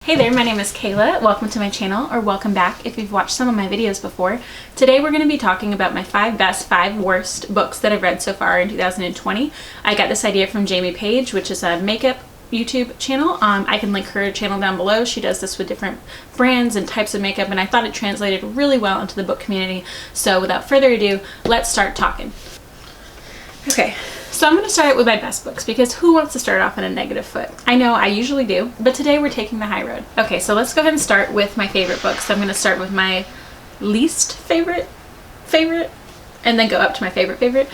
Hey there, my name is Kayla. Welcome to my channel, or welcome back if you've watched some of my videos before. Today we're going to be talking about my 5 best, 5 worst books that I've read so far in 2020. I got this idea from Jamie Page, which is a makeup YouTube channel. I can link her channel down below. She does this with different brands and types of makeup, and I thought it translated really well into the book community. So without further ado, let's start talking. Okay. So I'm going to start with my best books because who wants to start off on a negative foot? I know I usually do, but today we're taking the high road. Okay, so let's go ahead and start with my favorite books. So I'm going to start with my least favorite, and then go up to my favorite.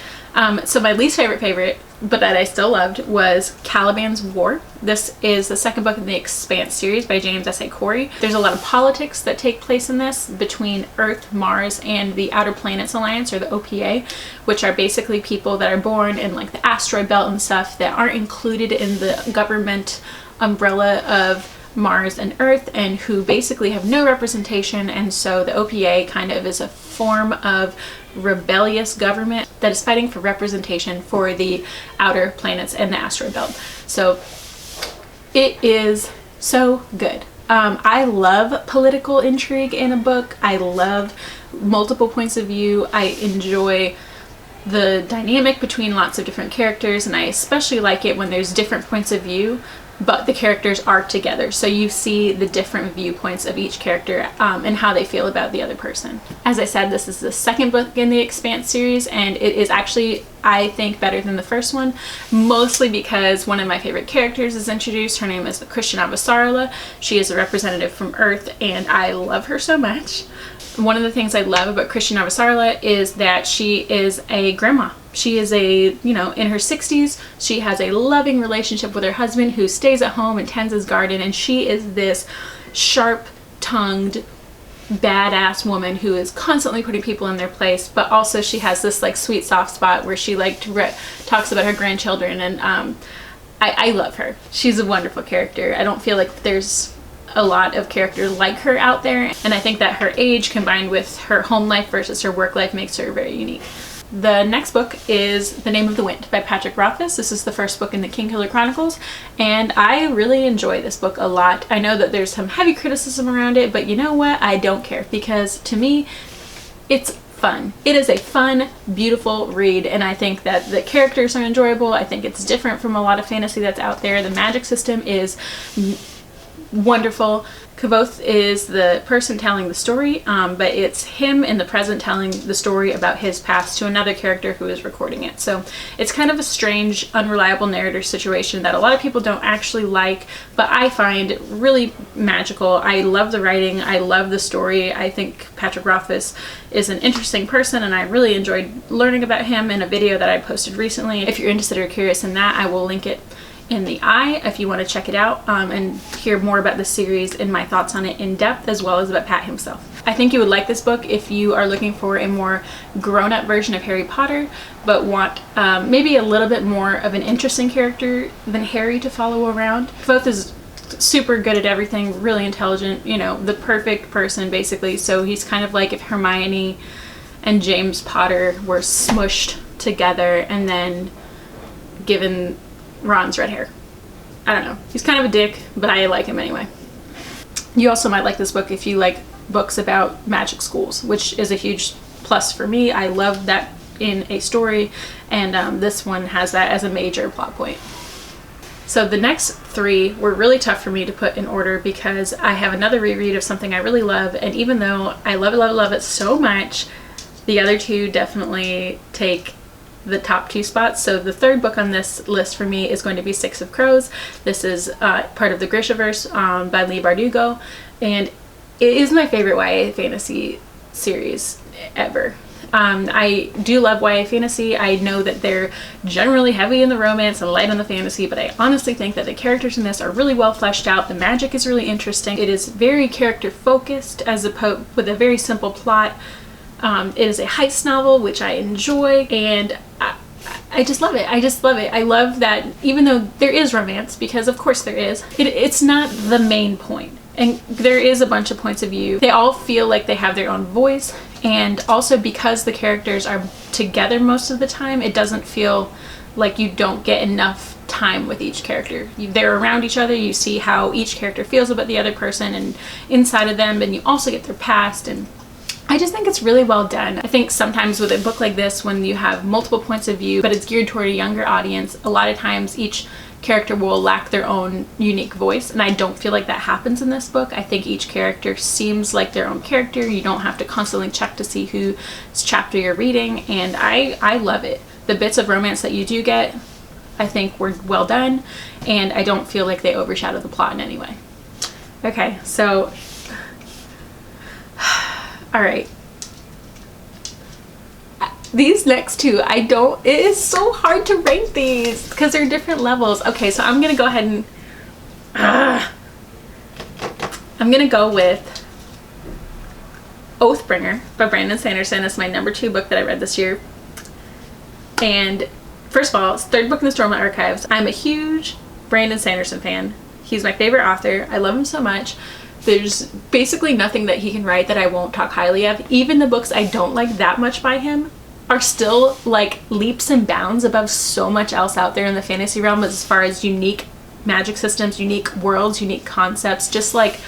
So my least favorite, but that I still loved, was Caliban's War. This is the second book in the Expanse series by James S.A. Corey. There's a lot of politics that take place in this between Earth, Mars, and the Outer Planets Alliance, or the OPA, which are basically people that are born in like the asteroid belt and stuff that aren't included in the government umbrella of Mars and Earth, and who basically have no representation. And so the OPA kind of is a form of rebellious government that is fighting for representation for the outer planets and the asteroid belt. So it is so good. I love political intrigue in a book. I love multiple points of view. I enjoy the dynamic between lots of different characters, and I especially like it when there's different points of view but the characters are together, so you see the different viewpoints of each character and how they feel about the other person. As I said, this is the second book in the Expanse series, and it is actually, I think, better than the first one, mostly because one of my favorite characters is introduced. Her name is Christian Avasarala. She is a representative from Earth, and I love her so much. One of the things I love about Christian Avasarala is that she is a grandma. She is in her 60s. She has a loving relationship with her husband who stays at home and tends his garden, and she is this sharp-tongued, badass woman who is constantly putting people in their place, but also she has this like sweet soft spot where she talks about her grandchildren, and I love her. She's a wonderful character. I don't feel like there's a lot of characters like her out there, and I think that her age combined with her home life versus her work life makes her very unique. The next book is The Name of the Wind by Patrick Rothfuss. This is the first book in the Kingkiller Chronicles, and I really enjoy this book a lot. I know that there's some heavy criticism around it, but you know what? I don't care, because to me, it's fun. It is a fun, beautiful read, and I think that the characters are enjoyable. I think it's different from a lot of fantasy that's out there. The magic system is wonderful. Kavoth is the person telling the story, but it's him in the present telling the story about his past to another character who is recording it. So it's kind of a strange, unreliable narrator situation that a lot of people don't actually like, but I find really magical. I love the writing. I love the story. I think Patrick Rothfuss is an interesting person, and I really enjoyed learning about him in a video that I posted recently. If you're interested or curious in that, I will link it in the eye if you want to check it out and hear more about the series and my thoughts on it in depth, as well as about Pat himself. I think you would like this book if you are looking for a more grown-up version of Harry Potter, but want maybe a little bit more of an interesting character than Harry to follow around. Kavoth is super good at everything, really intelligent, the perfect person basically. So he's kind of like if Hermione and James Potter were smushed together and then given Ron's red hair. I don't know. He's kind of a dick, but I like him anyway. You also might like this book if you like books about magic schools, which is a huge plus for me. I love that in a story, and this one has that as a major plot point. So the next 3 were really tough for me to put in order because I have another reread of something I really love, and even though I love it so much, the other 2 definitely take the top 2 spots. So the third book on this list for me is going to be Six of Crows. This is part of the Grishaverse by Leigh Bardugo, and it is my favorite YA fantasy series ever. I do love YA fantasy. I know that they're generally heavy in the romance and light on the fantasy, but I honestly think that the characters in this are really well fleshed out. The magic is really interesting. It is very character focused as opposed with a very simple plot. It is a heist novel, which I enjoy, and I just love it. I love that even though there is romance, because of course there is, it's not the main point. And there is a bunch of points of view. They all feel like they have their own voice, and also because the characters are together most of the time, it doesn't feel like you don't get enough time with each character. They're around each other, you see how each character feels about the other person and inside of them, and you also get their past, and I just think it's really well done. I think sometimes with a book like this, when you have multiple points of view, but it's geared toward a younger audience, a lot of times each character will lack their own unique voice, and I don't feel like that happens in this book. I think each character seems like their own character. You don't have to constantly check to see whose chapter you're reading, and I love it. The bits of romance that you do get, I think were well done, and I don't feel like they overshadow the plot in any way. Okay, so all right. These next two, it is so hard to rank these because they're different levels. Okay, so I'm gonna go ahead and, I'm gonna go with Oathbringer by Brandon Sanderson. It's my #2 book that I read this year. And first of all, it's the third book in the Stormlight Archives. I'm a huge Brandon Sanderson fan. He's my favorite author. I love him so much. There's basically nothing that he can write that I won't talk highly of. Even the books I don't like that much by him are still like leaps and bounds above so much else out there in the fantasy realm as far as unique magic systems, unique worlds, unique concepts. Just like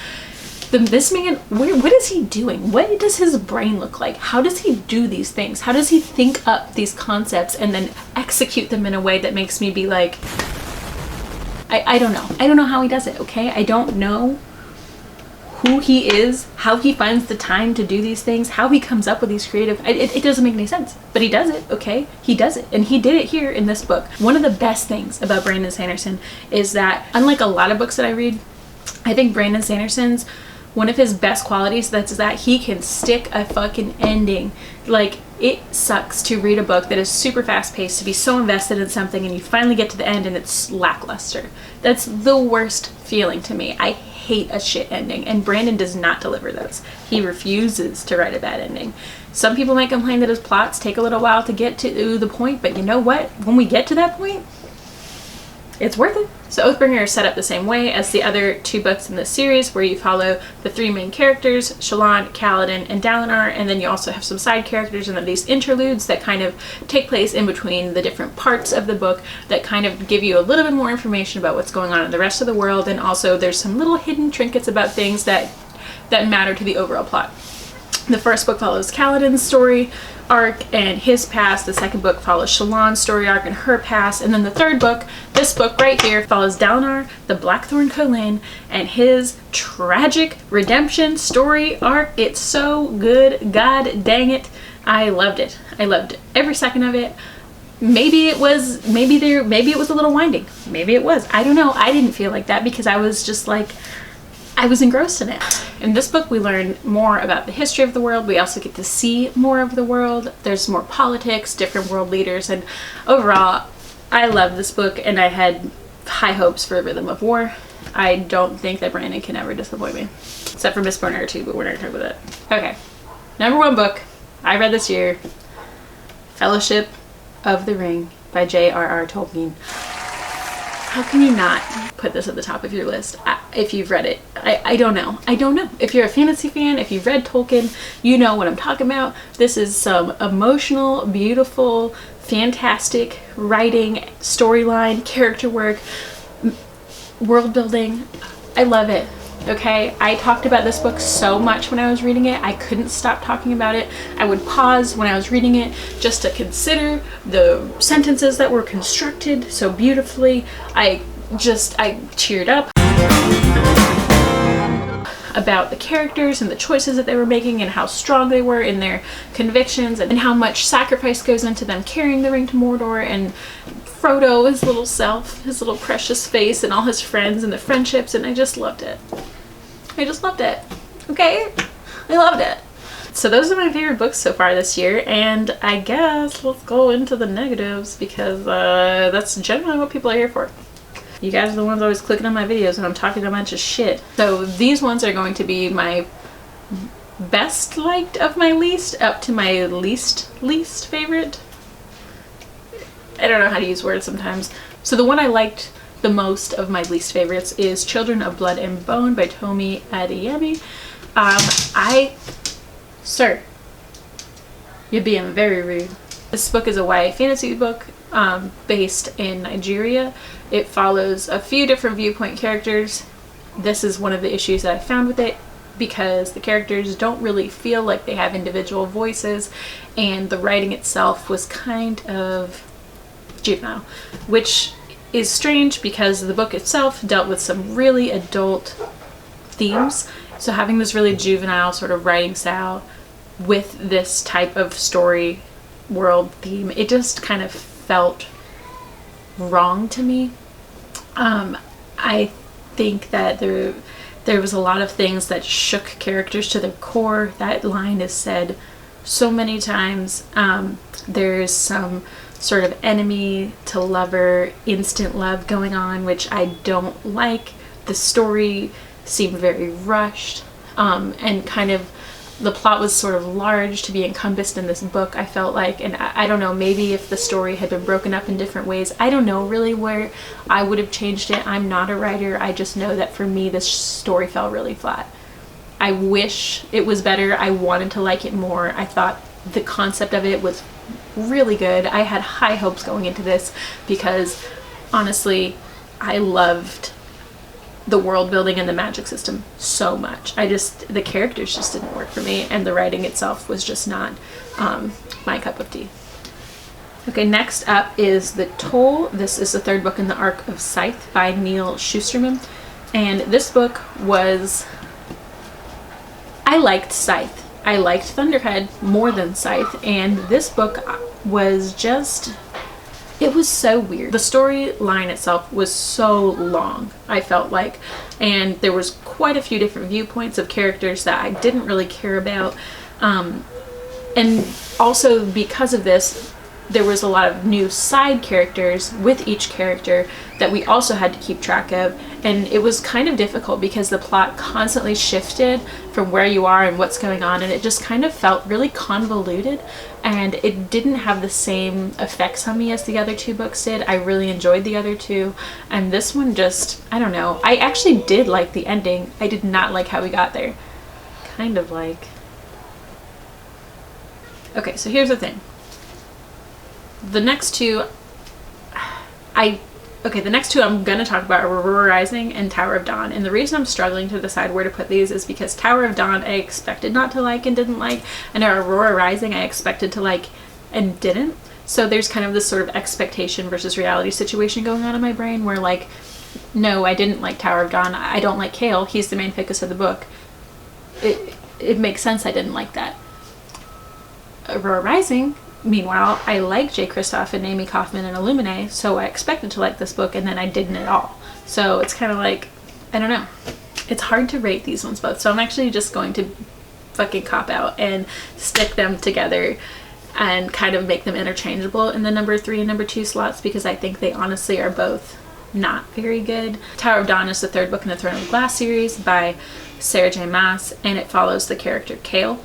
this man, what is he doing? What does his brain look like? How does he do these things? How does he think up these concepts and then execute them in a way that makes me be like, I don't know. I don't know how he does it, okay? I don't know who he is, how he finds the time to do these things, how he comes up with these creative, it doesn't make any sense, but he does it, okay? He does it, and he did it here in this book. One of the best things about Brandon Sanderson is that, unlike a lot of books that I read, I think Brandon Sanderson's, one of his best qualities, that's that he can stick a fucking ending. Like, it sucks to read a book that is super fast paced, to be so invested in something and you finally get to the end and it's lackluster. That's the worst feeling to me. I hate a shit ending, and Brandon does not deliver those. He refuses to write a bad ending. Some people might complain that his plots take a little while to get to the point, but you know what? When we get to that point, it's worth it. So Oathbringer is set up the same way as the other two books in this series, where you follow the three main characters, Shallan, Caladan, and Dalinar, and then you also have some side characters and then these interludes that kind of take place in between the different parts of the book that kind of give you a little bit more information about what's going on in the rest of the world, and also there's some little hidden trinkets about things that matter to the overall plot. The first book follows Caladan's story arc and his past. The second book follows Shallan's story arc and her past. And then the third book, this book right here, follows Dalinar, the Blackthorn Colin, and his tragic redemption story arc. It's so good. God dang it. I loved it. I loved every second of it. Maybe it was a little winding. Maybe it was. I don't know. I didn't feel like that because I was just like, I was engrossed in it. In this book, we learn more about the history of the world. We also get to see more of the world. There's more politics, different world leaders, and overall, I love this book, and I had high hopes for Rhythm of War. I don't think that Brandon can ever disappoint me. Except for Mistborn Era 2, but we're not gonna talk about that. Okay, #1 book I read this year, Fellowship of the Ring by J.R.R. Tolkien. How can you not put this at the top of your list if you've read it? I don't know. I don't know. If you're a fantasy fan, if you've read Tolkien, you know what I'm talking about. This is some emotional, beautiful, fantastic writing, storyline, character work, world building. I love it. Okay, I talked about this book so much when I was reading it. I couldn't stop talking about it. I would pause when I was reading it just to consider the sentences that were constructed so beautifully. I cheered up about the characters and the choices that they were making and how strong they were in their convictions and how much sacrifice goes into them carrying the ring to Mordor, and Frodo, his little self, his little precious face, and all his friends and the friendships, and I just loved it. I just loved it. Okay? I loved it. So those are my favorite books so far this year, and I guess let's go into the negatives because that's generally what people are here for. You guys are the ones always clicking on my videos when I'm talking a bunch of shit. So these ones are going to be my best liked of my least up to my least favorite. I don't know how to use words sometimes. So the one I liked the most of my least favorites is Children of Blood and Bone by Tomi Adeyemi. Sir, you're being very rude. This book is a YA fantasy book based in Nigeria. It follows a few different viewpoint characters. This is one of the issues that I found with it, because the characters don't really feel like they have individual voices, and the writing itself was kind of juvenile, which is strange because the book itself dealt with some really adult themes. So having this really juvenile sort of writing style with this type of story world theme, it just kind of felt wrong to me. I think that there was a lot of things that shook characters to their core. That line is said so many times. There's some sort of enemy to lover, instant love going on, which I don't like. The story seemed very rushed, and kind of the plot was sort of large to be encompassed in this book, I felt like. And I don't know, maybe if the story had been broken up in different ways, I don't know really where I would have changed it. I'm not a writer. I just know that for me this story fell really flat. I wish it was better. I wanted to like it more. I thought the concept of it was really good. I had high hopes going into this because honestly I loved the world building and the magic system so much. The characters just didn't work for me, and the writing itself was just not my cup of tea. Okay, next up is The Toll. This is the third book in the arc of Scythe by Neil Shusterman, and this book was, I liked Scythe. I liked Thunderhead more than Scythe, and this book was just, it was so weird. The storyline itself was so long, I felt like, and there was quite a few different viewpoints of characters that I didn't really care about. And also because of this, there was a lot of new side characters with each character that we also had to keep track of, and it was kind of difficult because the plot constantly shifted from where you are and what's going on, and it just kind of felt really convoluted, and it didn't have the same effects on me as the other two books did. I really enjoyed the other two, and this one just, I don't know. I actually did like the ending. I did not like how we got there. Kind of like... Okay, so here's the thing. The next two I'm going to talk about are Aurora Rising and Tower of Dawn. And the reason I'm struggling to decide where to put these is because Tower of Dawn I expected not to like and didn't like, and Aurora Rising I expected to like and didn't. So there's kind of this sort of expectation versus reality situation going on in my brain where, like, no, I didn't like Tower of Dawn. I don't like Cale. He's the main focus of the book. It makes sense I didn't like that. Aurora Rising, meanwhile, I like Jay Kristoff and Amy Kaufman and Illuminae, so I expected to like this book, and then I didn't at all. So it's kind of like, I don't know. It's hard to rate these ones both, so I'm actually just going to fucking cop out and stick them together and kind of make them interchangeable in the number 3 and number 2 slots, because I think they honestly are both not very good. Tower of Dawn is the third book in the Throne of Glass series by Sarah J. Maas, and it follows the character Cale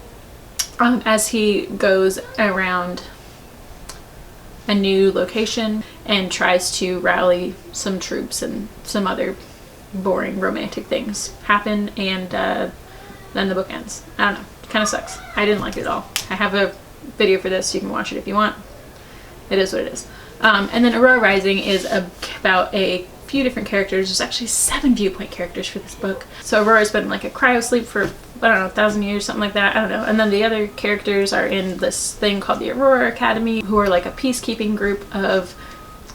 as he goes around a new location and tries to rally some troops, and some other boring romantic things happen, and then the book ends. I don't know. It kind of sucks. I didn't like it at all. I have a video for this. You can watch it if you want. It is what it is. And then Aurora Rising is about a few different characters. There's actually 7 viewpoint characters for this book. So Aurora's been like a cryosleep for, I don't know, 1,000 years, something like that. I don't know. And then the other characters are in this thing called the Aurora Academy, who are like a peacekeeping group of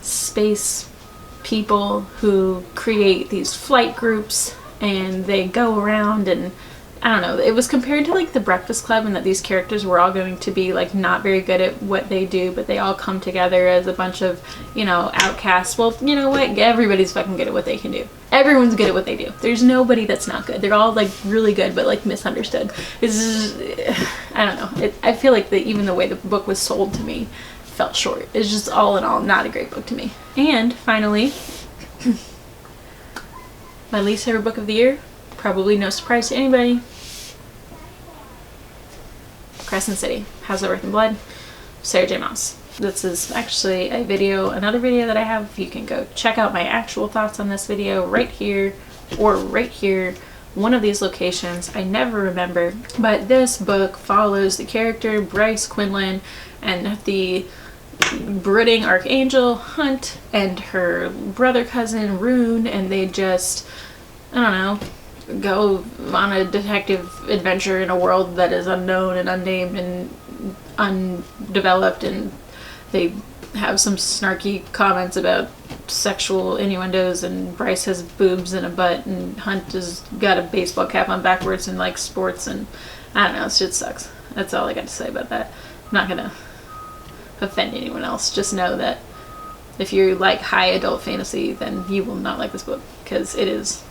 space people who create these flight groups, and they go around, and I don't know, it was compared to like the Breakfast Club, and that these characters were all going to be like not very good at what they do, but they all come together as a bunch of, you know, outcasts. Well, you know what? Everybody's fucking good at what they can do. Everyone's good at what they do. There's nobody that's not good. They're all like really good, but like misunderstood. This is, I don't know. I feel like even the way the book was sold to me felt short. It's just all in all not a great book to me. And finally, my least favorite book of the year, probably no surprise to anybody, Crescent City, House of Earth and Blood, Sarah J. Maas. This is actually a video, another video that I have. You can go check out my actual thoughts on this video right here or right here, one of these locations. I never remember, but this book follows the character Bryce Quinlan and the brooding archangel Hunt and her brother cousin Rune, and they just, I don't know, go on a detective adventure in a world that is unknown and unnamed and undeveloped, and they have some snarky comments about sexual innuendos, and Bryce has boobs and a butt, and Hunt has got a baseball cap on backwards and likes sports, and I don't know, it just sucks. That's all I got to say about that. I'm not gonna offend anyone else. Just know that if you like high adult fantasy, then you will not like this book, because it is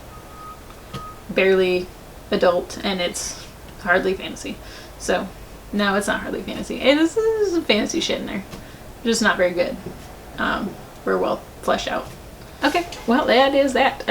barely adult and it's hardly fantasy. So no, it's not hardly fantasy. There's some fantasy shit in there, just not very good. We're well fleshed out. Okay, well, that is that.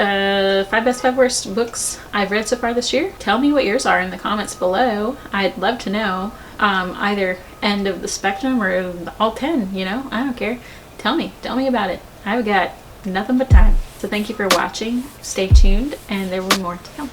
5 best, 5 worst books I've read so far this year. Tell me what yours are in the comments below. I'd love to know. Either end of the spectrum or all 10, you know, I don't care. Tell me about it. I've got nothing but time. So thank you for watching. Stay tuned, and there will be more to come.